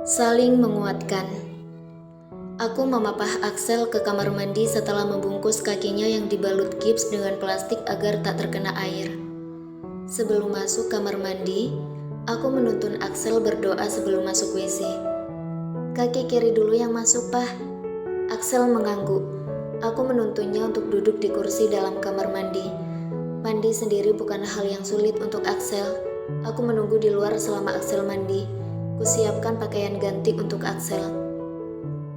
Saling menguatkan. Aku memapah Axel ke kamar mandi setelah membungkus kakinya yang dibalut gips dengan plastik agar tak terkena air. Sebelum masuk kamar mandi, aku menuntun Axel berdoa sebelum masuk WC. Kaki kiri dulu yang masuk, Pah. Axel mengangguk. Aku menuntunnya untuk duduk di kursi dalam kamar mandi. Mandi sendiri bukan hal yang sulit untuk Axel. Aku menunggu di luar selama Axel mandi. Kusiapkan pakaian ganti untuk Axel.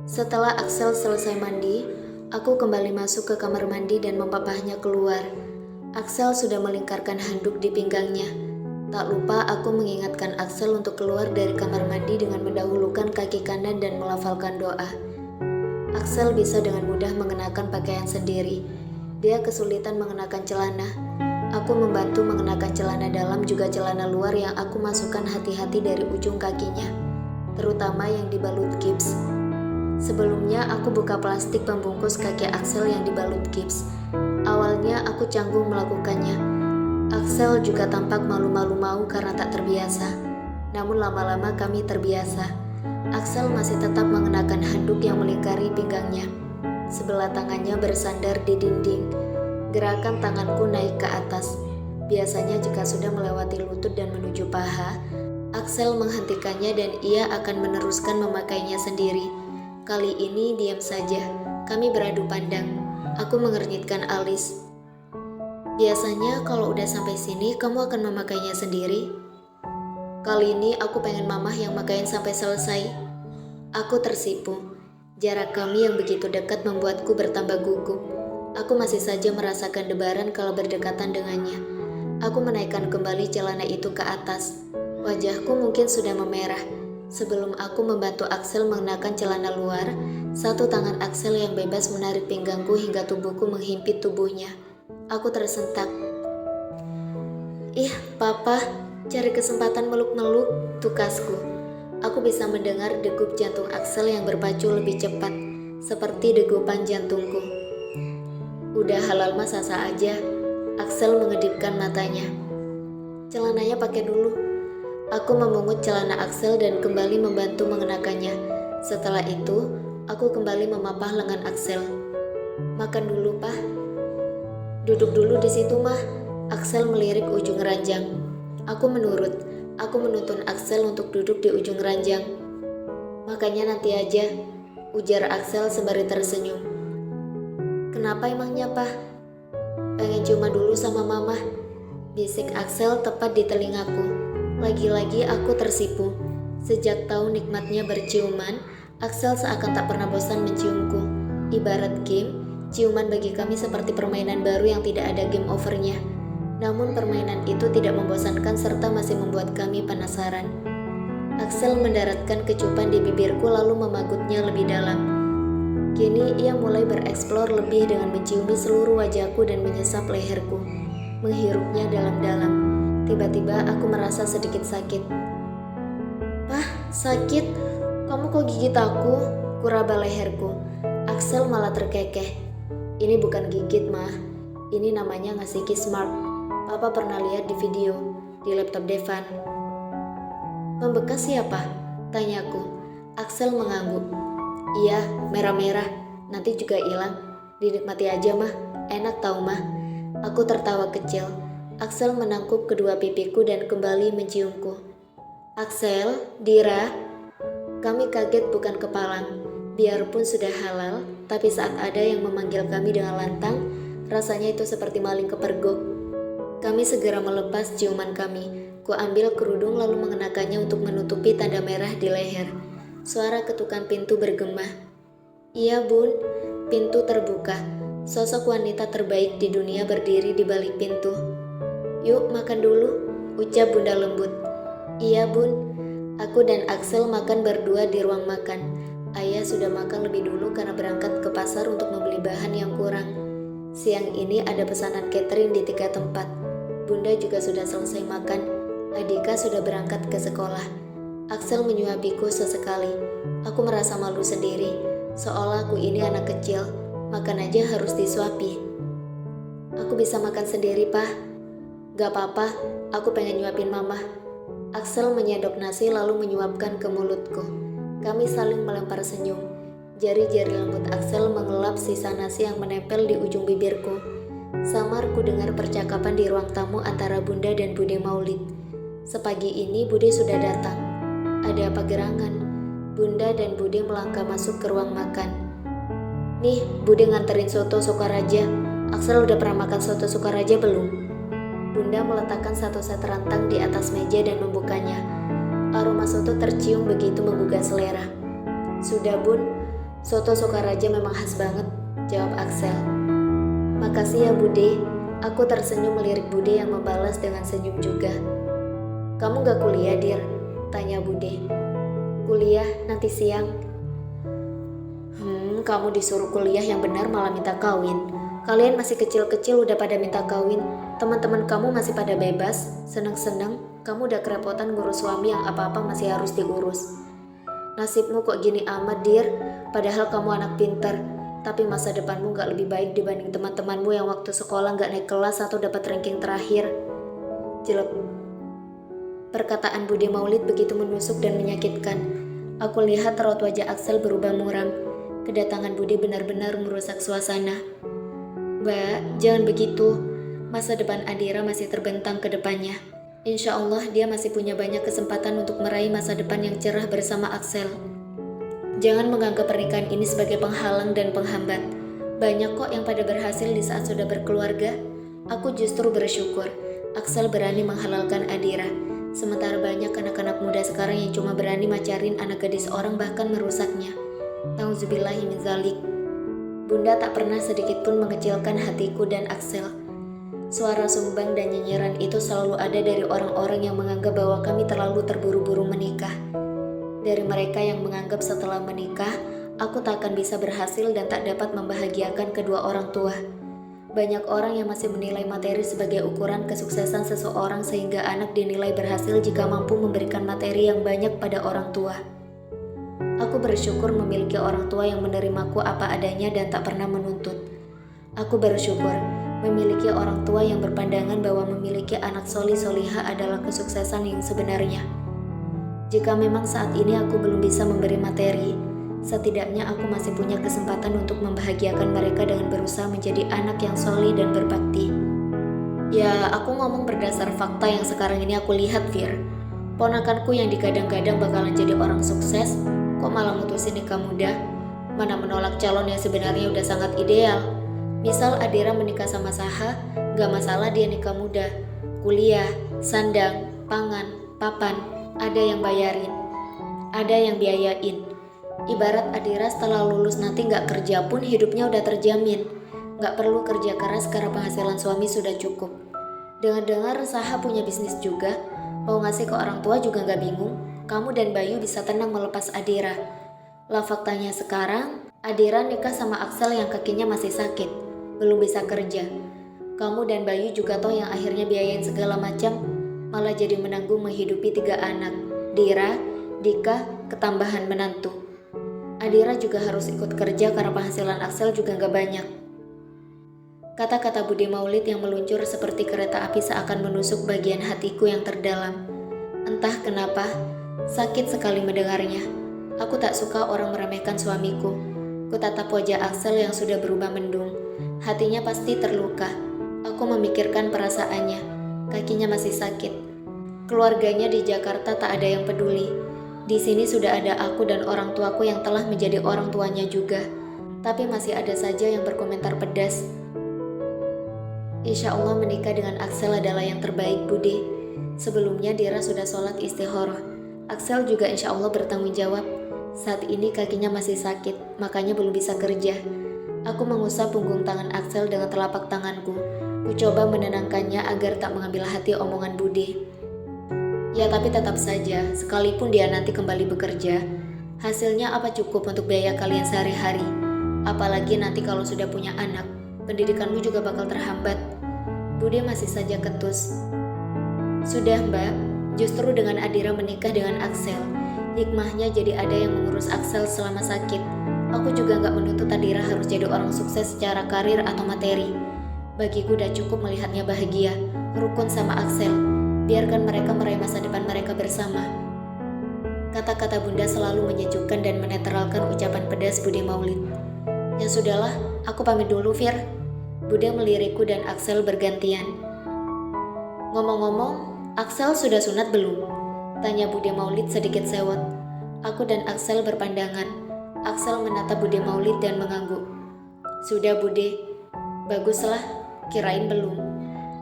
Setelah Axel selesai mandi, aku kembali masuk ke kamar mandi dan mempapahnya keluar. Axel sudah melingkarkan handuk di pinggangnya. Tak lupa aku mengingatkan Axel untuk keluar dari kamar mandi dengan mendahulukan kaki kanan dan melafalkan doa. Axel bisa dengan mudah mengenakan pakaian sendiri. Dia kesulitan mengenakan celana. Aku membantu mengenakan celana dalam juga celana luar yang aku masukkan hati-hati dari ujung kakinya, terutama yang dibalut gips. Sebelumnya aku buka plastik pembungkus kaki Axel yang dibalut gips. Awalnya aku canggung melakukannya. Axel juga tampak malu-malu mau karena tak terbiasa. Namun lama-lama kami terbiasa. Axel masih tetap mengenakan handuk yang melingkari pinggangnya. Sebelah tangannya bersandar di dinding. Gerakan tanganku naik ke atas. Biasanya jika sudah melewati lutut dan menuju paha, Axel menghentikannya dan ia akan meneruskan memakainya sendiri. Kali ini diam saja. Kami beradu pandang. Aku mengernyitkan alis. Biasanya kalau udah sampai sini kamu akan memakainya sendiri. Kali ini aku pengen mamah yang makain sampai selesai. Aku tersipu. Jarak kami yang begitu dekat membuatku bertambah gugup. Aku masih saja merasakan debaran kalau berdekatan dengannya. Aku menaikkan kembali celana itu ke atas. Wajahku mungkin sudah memerah. Sebelum aku membantu Axel mengenakan celana luar, satu tangan Axel yang bebas menarik pinggangku hingga tubuhku menghimpit tubuhnya. Aku tersentak. Ih, Papa, cari kesempatan meluk-meluk, tukasku. Aku bisa mendengar degup jantung Axel yang berpacu lebih cepat, seperti degupan jantungku. Udah halal mah sasa aja. Axel mengedipkan matanya. Celananya pakai dulu. Aku memungut celana Axel dan kembali membantu mengenakannya. Setelah itu, aku kembali memapah lengan Axel. Makan dulu, Pah. Duduk dulu di situ, Mah. Axel melirik ujung ranjang. Aku menurut. Aku menuntun Axel untuk duduk di ujung ranjang. Makannya nanti aja, ujar Axel sembari tersenyum. Kenapa emangnya, Pah? Pengen cuma dulu sama Mama, bisik Axel tepat di telingaku. Lagi-lagi aku tersipu. Sejak tahu nikmatnya berciuman, Axel seakan tak pernah bosan menciumku. Ibarat game, ciuman bagi kami seperti permainan baru yang tidak ada game overnya. Namun permainan itu tidak membosankan serta masih membuat kami penasaran. Axel mendaratkan kecupan di bibirku lalu memagutnya lebih dalam. Kini ia mulai bereksplor lebih dengan menciumi seluruh wajahku dan menyesap leherku. Menghirupnya dalam-dalam. Tiba-tiba aku merasa sedikit sakit. Pah, sakit? Kamu kok gigit aku? Kuraba leherku. Axel malah terkekeh. Ini bukan gigit, Mah. Ini namanya ngasih kiss mark. Papa pernah lihat di video, di laptop Devan. Membekas siapa? Tanyaku. Axel mengangguk. Iya, merah-merah. Nanti juga hilang. Dinikmati aja, Mah. Enak tau, Mah. Aku tertawa kecil. Axel menangkup kedua pipiku dan kembali menciumku. Axel, Dira. Kami kaget bukan kepalang. Biarpun sudah halal, tapi saat ada yang memanggil kami dengan lantang, rasanya itu seperti maling kepergok. Kami segera melepas ciuman kami. Kuambil kerudung lalu mengenakannya untuk menutupi tanda merah di leher. Suara ketukan pintu bergema. Iya, Bun. Pintu terbuka. Sosok wanita terbaik di dunia berdiri di balik pintu. Yuk makan dulu, ucap Bunda lembut. Iya, Bun. Aku dan Axel makan berdua di ruang makan. Ayah sudah makan lebih dulu karena berangkat ke pasar untuk membeli bahan yang kurang. Siang ini ada pesanan catering di 3 tempat. Bunda juga sudah selesai makan. Adika sudah berangkat ke sekolah. Axel menyuapiku sesekali. Aku merasa malu sendiri, seolah aku ini anak kecil, makan aja harus disuapi. Aku bisa makan sendiri, Pah. Gak apa-apa, aku pengen nyuapin Mama. Axel menyendok nasi lalu menyuapkan ke mulutku. Kami saling melempar senyum. Jari-jari lembut Axel mengelap sisa nasi yang menempel di ujung bibirku. Samar ku dengar percakapan di ruang tamu antara Bunda dan Bude Maulid. Sepagi ini Bude sudah datang. Ada apa gerangan? Bunda dan Bude melangkah masuk ke ruang makan. Nih, Bude nganterin soto Sukaraja. Axel udah pernah makan soto Sukaraja belum? Bunda meletakkan satu set rantang di atas meja dan membukanya. Aroma soto tercium begitu menggugah selera. Sudah Bun, soto Sukaraja memang khas banget, jawab Axel. Makasih ya Bude. Aku tersenyum melirik Bude yang membalas dengan senyum juga. Kamu gak kuliah, Dir? Tanya Bude. Kuliah nanti siang. Kamu disuruh kuliah yang benar malah minta kawin. Kalian masih kecil-kecil udah pada minta kawin. Teman-teman kamu masih pada bebas, seneng-seneng. Kamu udah kerepotan ngurus suami yang apa-apa masih harus diurus. Nasibmu kok gini amat, Dir? Padahal kamu anak pintar. Tapi masa depanmu gak lebih baik dibanding teman-temanmu yang waktu sekolah gak naik kelas atau dapat ranking terakhir. Jelek. Perkataan Bude Maulid begitu menusuk dan menyakitkan. Aku lihat raut wajah Axel berubah muram. Kedatangan Bude benar-benar merusak suasana. Mbak, jangan begitu. Masa depan Adira masih terbentang ke depannya. Insya Allah dia masih punya banyak kesempatan untuk meraih masa depan yang cerah bersama Axel. Jangan menganggap pernikahan ini sebagai penghalang dan penghambat. Banyak kok yang pada berhasil di saat sudah berkeluarga. Aku justru bersyukur Axel berani menghalalkan Adira. Sementara banyak anak-anak muda sekarang yang cuma berani macarin anak gadis orang bahkan merusaknya. Nauzubillahi min dzalik. Bunda tak pernah sedikit pun mengecilkan hatiku dan Axel. Suara sumbang dan nyinyiran itu selalu ada dari orang-orang yang menganggap bahwa kami terlalu terburu-buru menikah. Dari mereka yang menganggap setelah menikah, aku tak akan bisa berhasil dan tak dapat membahagiakan kedua orang tua. Banyak orang yang masih menilai materi sebagai ukuran kesuksesan seseorang sehingga anak dinilai berhasil jika mampu memberikan materi yang banyak pada orang tua. Aku bersyukur memiliki orang tua yang menerimaku apa adanya dan tak pernah menuntut. Aku bersyukur memiliki orang tua yang berpandangan bahwa memiliki anak solih-solihah adalah kesuksesan yang sebenarnya. Jika memang saat ini aku belum bisa memberi materi, setidaknya aku masih punya kesempatan untuk membahagiakan mereka dengan berusaha menjadi anak yang solih dan berbakti. Ya, aku ngomong berdasar fakta yang sekarang ini aku lihat, Fir. Ponakanku yang digadang-gadang bakalan jadi orang sukses, kok malah mutusin nikah muda? Mana menolak calon yang sebenarnya udah sangat ideal. Misal Adira menikah sama Saha, gak masalah dia nikah muda. Kuliah, sandang, pangan, papan, ada yang bayarin, ada yang biayain. Ibarat Adira setelah lulus nanti gak kerja pun hidupnya udah terjamin. Gak perlu kerja keras karena penghasilan suami sudah cukup. Dengar-dengar Saha punya bisnis juga, mau ngasih ke orang tua juga gak bingung. Kamu dan Bayu bisa tenang melepas Adira. Lah faktanya sekarang, Adira nikah sama Axel yang kakinya masih sakit, belum bisa kerja. Kamu dan Bayu juga toh yang akhirnya biayain segala macam, malah jadi menanggung menghidupi 3 anak, Dira, Dika, ketambahan menantu. Adira juga harus ikut kerja karena penghasilan Axel juga gak banyak. Kata-kata Bude Maulid yang meluncur seperti kereta api seakan menusuk bagian hatiku yang terdalam. Entah kenapa, sakit sekali mendengarnya. Aku tak suka orang meremehkan suamiku. Kutatap wajah Axel yang sudah berubah mendung. Hatinya pasti terluka. Aku memikirkan perasaannya. Kakinya masih sakit. Keluarganya di Jakarta tak ada yang peduli. Di sini sudah ada aku dan orang tuaku yang telah menjadi orang tuanya juga. Tapi masih ada saja yang berkomentar pedas. Insya Allah menikah dengan Axel adalah yang terbaik, Bude. Sebelumnya Dira sudah sholat istikharah. Axel juga insya Allah bertanggung jawab. Saat ini kakinya masih sakit, makanya belum bisa kerja. Aku mengusap punggung tangan Axel dengan telapak tanganku. Ku coba menenangkannya agar tak mengambil hati omongan Bude. Ya tapi tetap saja, sekalipun dia nanti kembali bekerja, hasilnya apa cukup untuk biaya kalian sehari-hari? Apalagi nanti kalau sudah punya anak, pendidikanmu juga bakal terhambat. Bude masih saja ketus. Sudah Mbak, justru dengan Adira menikah dengan Axel, hikmahnya jadi ada yang mengurus Axel selama sakit. Aku juga gak menuntut Adira harus jadi orang sukses secara karir atau materi. Bagiku udah cukup melihatnya bahagia, rukun sama Axel. Biarkan mereka meraih masa depan mereka bersama. Kata-kata Bunda selalu menyejukkan dan menetralkan ucapan pedas Bude Maulid. Ya sudahlah, aku pamit dulu, Fir. Bunda melirikku dan Axel bergantian. Ngomong-ngomong, Axel sudah sunat belum? Tanya Bude Maulid sedikit sewot. Aku dan Axel berpandangan. Axel menatap Bude Maulid dan mengangguk. Sudah, Bude. Baguslah, kirain belum.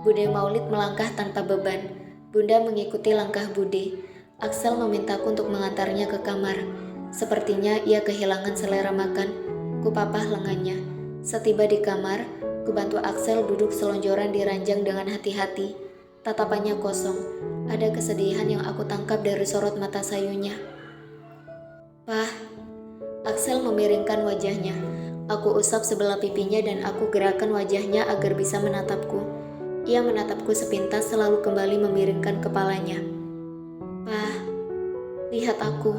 Bude Maulid melangkah tanpa beban. Bunda mengikuti langkah Bude. Axel memintaku untuk mengantarnya ke kamar. Sepertinya ia kehilangan selera makan. Kupapah lengannya. Setiba di kamar, kubantu Axel duduk selonjoran di ranjang dengan hati-hati. Tatapannya kosong. Ada kesedihan yang aku tangkap dari sorot mata sayunya. Pah, Axel memiringkan wajahnya. Aku usap sebelah pipinya dan aku gerakan wajahnya agar bisa menatapku. Ia menatapku sepintas selalu kembali memiringkan kepalanya. Pah, lihat aku.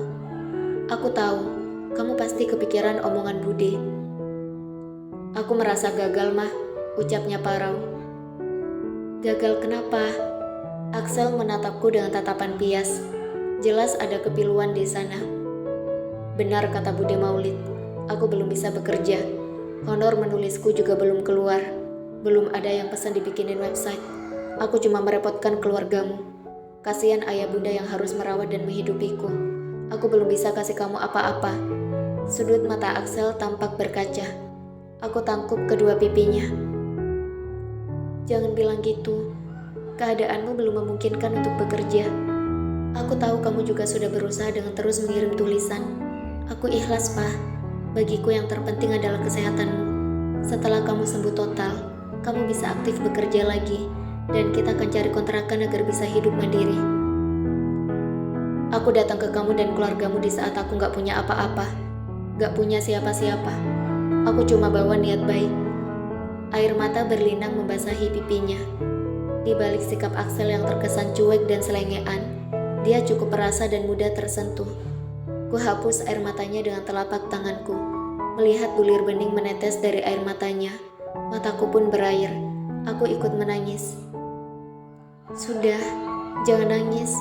Aku tahu, kamu pasti kepikiran omongan Bude. Aku merasa gagal, Mah, ucapnya parau. Gagal kenapa? Axel menatapku dengan tatapan pias. Jelas ada kepiluan di sana. Benar kata Bude Maulid, aku belum bisa bekerja. Honor menulisku juga belum keluar. Belum ada yang pesan dibikinin website. Aku cuma merepotkan keluargamu. Kasihan ayah bunda yang harus merawat dan menghidupiku. Aku belum bisa kasih kamu apa-apa. Sudut mata Axel tampak berkaca. Aku tangkup kedua pipinya. Jangan bilang gitu. Keadaanmu belum memungkinkan untuk bekerja. Aku tahu kamu juga sudah berusaha dengan terus mengirim tulisan. Aku ikhlas, Pak. Bagiku yang terpenting adalah kesehatanmu. Setelah kamu sembuh total, kamu bisa aktif bekerja lagi, dan kita akan cari kontrakan agar bisa hidup mandiri. Aku datang ke kamu dan keluargamu di saat aku gak punya apa-apa. Gak punya siapa-siapa. Aku cuma bawa niat baik. Air mata berlinang membasahi pipinya. Di balik sikap Axel yang terkesan cuek dan selengean, dia cukup perasa dan mudah tersentuh. Ku hapus air matanya dengan telapak tanganku. Melihat bulir bening menetes dari air matanya, mataku pun berair. Aku ikut menangis. Sudah, jangan nangis.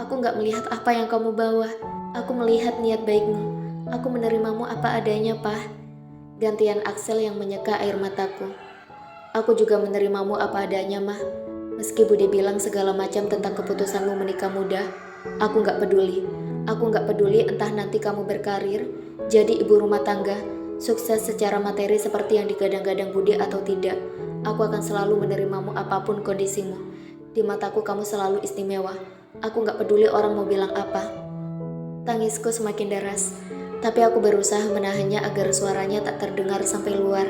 Aku gak melihat apa yang kamu bawa. Aku melihat niat baikmu. Aku menerimamu apa adanya, Pak. Gantian Axel yang menyeka air mataku. Aku juga menerimamu apa adanya, Mah. Meski Bude bilang segala macam tentang keputusanmu menikah muda, aku gak peduli. Aku gak peduli entah nanti kamu berkarir, jadi ibu rumah tangga, sukses secara materi seperti yang digadang-gadang Bude atau tidak. Aku akan selalu menerimamu apapun kondisimu. Di mataku kamu selalu istimewa. Aku gak peduli orang mau bilang apa. Tangisku semakin deras. Tapi aku berusaha menahannya agar suaranya tak terdengar sampai luar.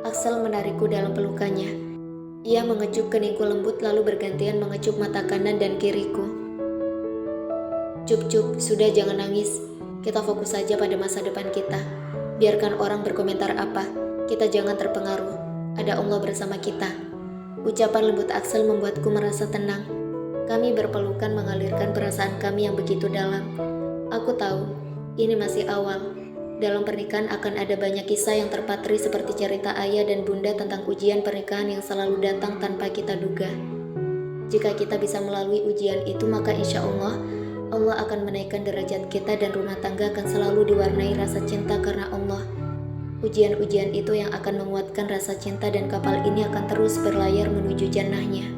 Axel menarikku dalam pelukannya. Ia mengecup keningku lembut lalu bergantian mengecup mata kanan dan kiriku. Cup, sudah jangan nangis. Kita fokus saja pada masa depan kita. Biarkan orang berkomentar apa, kita jangan terpengaruh. Ada Allah bersama kita. Ucapan lembut Axel membuatku merasa tenang. Kami berpelukan mengalirkan perasaan kami yang begitu dalam. Aku tahu. Ini masih awal. Dalam pernikahan akan ada banyak kisah yang terpatri seperti cerita ayah dan bunda tentang ujian pernikahan yang selalu datang tanpa kita duga. Jika kita bisa melalui ujian itu, maka insya Allah akan menaikkan derajat kita dan rumah tangga akan selalu diwarnai rasa cinta karena Allah. Ujian-ujian itu yang akan menguatkan rasa cinta dan kapal ini akan terus berlayar menuju jannahnya.